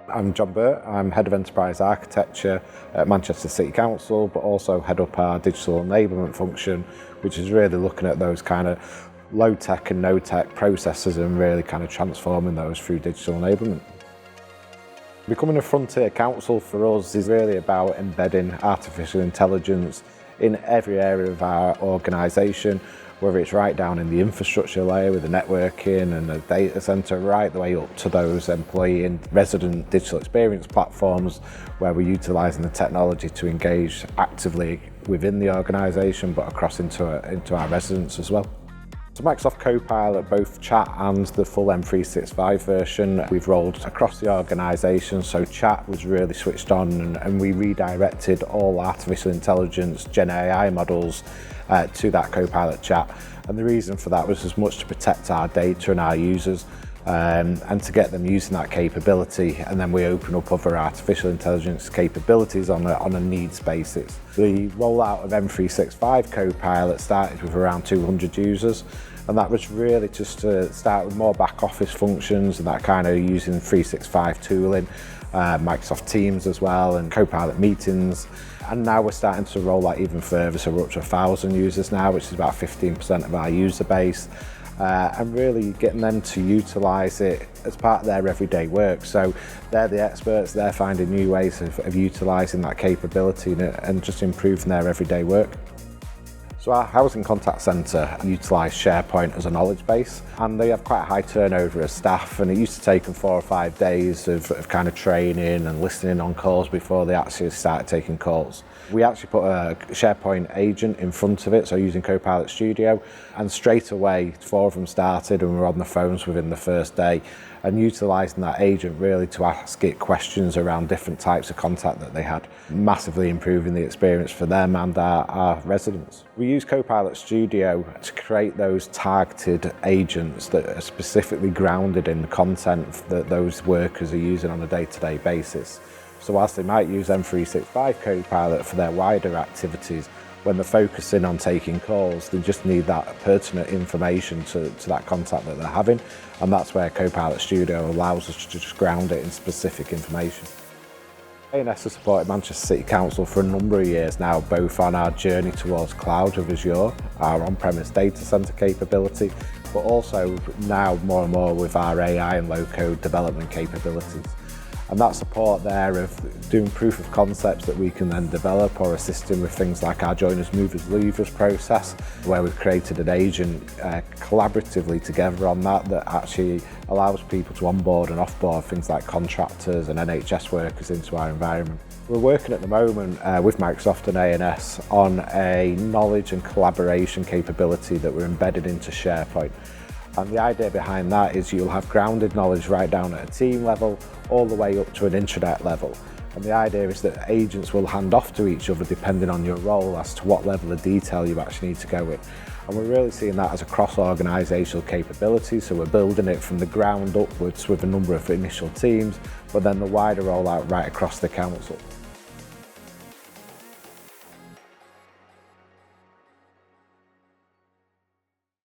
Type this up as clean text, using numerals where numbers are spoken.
I'm John Burt, I'm Head of Enterprise Architecture at Manchester City Council, but also head up our digital enablement function, which is really looking at those kind of low-tech and no-tech processes and really kind of transforming those through digital enablement. Becoming a frontier council for us is really about embedding artificial intelligence in every area of our organisation, whether it's right down in the infrastructure layer with the networking and the data centre, right the way up to those employee and resident digital experience platforms where we're utilising the technology to engage actively within the organisation but across into our residents as well. So Microsoft Copilot, both chat and the full M365 version, we've rolled across the organisation. So chat was really switched on and we redirected all artificial intelligence, Gen AI models to that Copilot chat. And the reason for that was as much to protect our data and our users and to get them using that capability, and then we open up other artificial intelligence capabilities on a needs basis. The rollout of M365 Copilot started with around 200 users, and that was really just to start with more back office functions and that kind of using 365 tooling, Microsoft Teams as well, and Copilot meetings. And now we're starting to roll that even further, so we're up to 1,000 users now, which is about 15% of our user base. And really getting them to utilise it as part of their everyday work. So they're the experts, they're finding new ways of utilising that capability and just improving their everyday work. So our housing contact centre utilise SharePoint as a knowledge base, and they have quite a high turnover of staff, and it used to take them 4 or 5 days of kind of training and listening on calls before they actually started taking calls. We actually put a SharePoint agent in front of it, so using Copilot Studio, and straight away 4 of them started and were on the phones within the first day, and utilising that agent really to ask it questions around different types of contact that they had, massively improving the experience for them and our residents. We use Copilot Studio to create those targeted agents that are specifically grounded in the content that those workers are using on a day-to-day basis. So whilst they might use M365 Copilot for their wider activities, when they're focusing on taking calls, they just need that pertinent information to that contact that they're having, and that's where Copilot Studio allows us to just ground it in specific information. ANS has supported Manchester City Council for a number of years now, both on our journey towards cloud with Azure, our on-premise data centre capability, but also now more and more with our AI and low-code development capabilities. And that support there of doing proof of concepts that we can then develop, or assisting with things like our joiners, movers, leavers process, where we've created an agent collaboratively together on that actually allows people to onboard and offboard things like contractors and NHS workers into our environment. We're working at the moment with Microsoft and ANS on a knowledge and collaboration capability that we're embedded into SharePoint. And the idea behind that is you'll have grounded knowledge right down at a team level, all the way up to an intranet level. And the idea is that agents will hand off to each other depending on your role as to what level of detail you actually need to go with. And we're really seeing that as a cross-organisational capability, so we're building it from the ground upwards with a number of initial teams, but then the wider rollout right across the council.